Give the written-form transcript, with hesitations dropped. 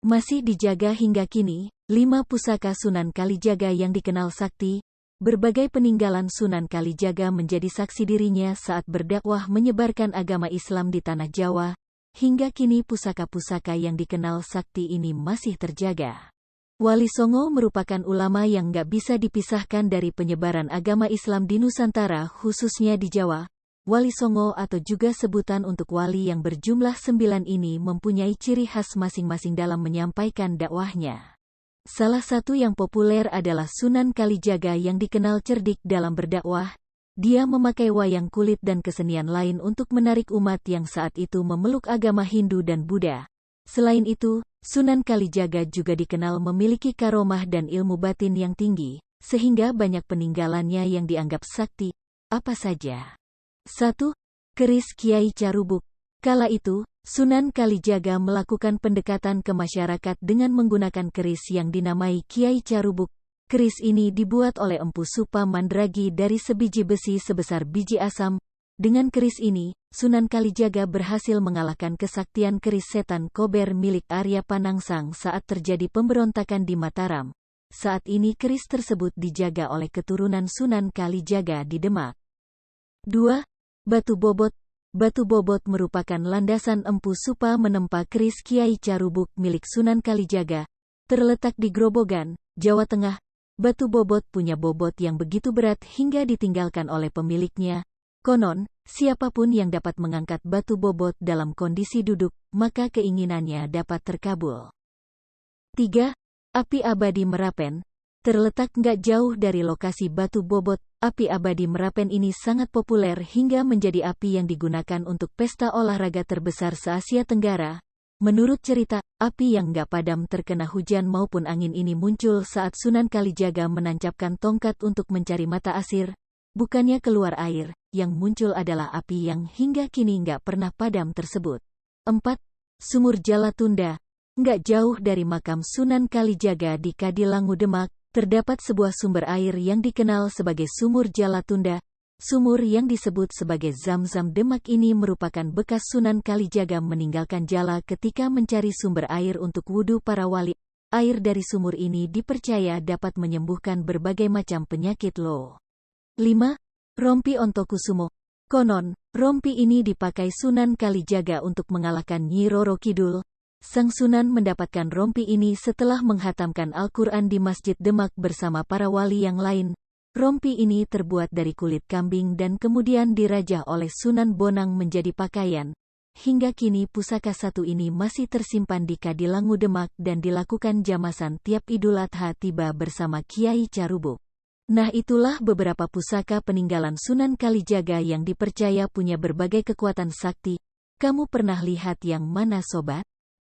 Masih dijaga hingga kini, 5 pusaka Sunan Kalijaga yang dikenal sakti. Berbagai peninggalan Sunan Kalijaga menjadi saksi dirinya saat berdakwah menyebarkan agama Islam di tanah Jawa. Hingga kini pusaka-pusaka yang dikenal sakti ini masih terjaga. Wali Songo merupakan ulama yang gak bisa dipisahkan dari penyebaran agama Islam di Nusantara khususnya di Jawa. Wali Songo atau juga sebutan untuk wali yang berjumlah 9 ini mempunyai ciri khas masing-masing dalam menyampaikan dakwahnya. Salah satu yang populer adalah Sunan Kalijaga yang dikenal cerdik dalam berdakwah. Dia memakai wayang kulit dan kesenian lain untuk menarik umat yang saat itu memeluk agama Hindu dan Buddha. Selain itu, Sunan Kalijaga juga dikenal memiliki karomah dan ilmu batin yang tinggi, sehingga banyak peninggalannya yang dianggap sakti. Apa saja? 1. Keris Kiai Carubuk. Kala itu, Sunan Kalijaga melakukan pendekatan ke masyarakat dengan menggunakan keris yang dinamai Kiai Carubuk. Keris ini dibuat oleh Empu Supa Mandragi dari sebiji besi sebesar biji asam. Dengan keris ini, Sunan Kalijaga berhasil mengalahkan kesaktian keris setan Kober milik Arya Panangsang saat terjadi pemberontakan di Mataram. Saat ini keris tersebut dijaga oleh keturunan Sunan Kalijaga di Demak. 2. Batu Bobot. Batu Bobot merupakan landasan Empu Supa menempa keris Kiai Carubuk milik Sunan Kalijaga. Terletak di Grobogan, Jawa Tengah. Batu Bobot punya bobot yang begitu berat hingga ditinggalkan oleh pemiliknya. Konon, siapapun yang dapat mengangkat batu bobot dalam kondisi duduk, maka keinginannya dapat terkabul. 3. Api Abadi Merapen. Terletak nggak jauh dari lokasi Batu Bobot, api abadi Merapen ini sangat populer hingga menjadi api yang digunakan untuk pesta olahraga terbesar se-Asia Tenggara. Menurut cerita, api yang nggak padam terkena hujan maupun angin ini muncul saat Sunan Kalijaga menancapkan tongkat untuk mencari mata asir. Bukannya keluar air, yang muncul adalah api yang hingga kini nggak pernah padam tersebut. 4. Sumur Jalatunda. Nggak jauh dari makam Sunan Kalijaga di Kadilangu Demak, terdapat sebuah sumber air yang dikenal sebagai Sumur Jalatunda. Sumur yang disebut sebagai Zam-Zam Demak ini merupakan bekas Sunan Kalijaga meninggalkan jala ketika mencari sumber air untuk wudhu para wali. Air dari sumur ini dipercaya dapat menyembuhkan berbagai macam penyakit loh. 5. Rompi Ontokusumo. Konon, rompi ini dipakai Sunan Kalijaga untuk mengalahkan Nyi Roro Kidul. Sang Sunan mendapatkan rompi ini setelah menghatamkan Al-Quran di Masjid Demak bersama para wali yang lain. Rompi ini terbuat dari kulit kambing dan kemudian dirajah oleh Sunan Bonang menjadi pakaian. Hingga kini pusaka satu ini masih tersimpan di Kadilangu Demak dan dilakukan jamasan tiap Idul Adha tiba bersama Kiai Carubuk. Nah, itulah beberapa pusaka peninggalan Sunan Kalijaga yang dipercaya punya berbagai kekuatan sakti. Kamu pernah lihat yang mana sobat?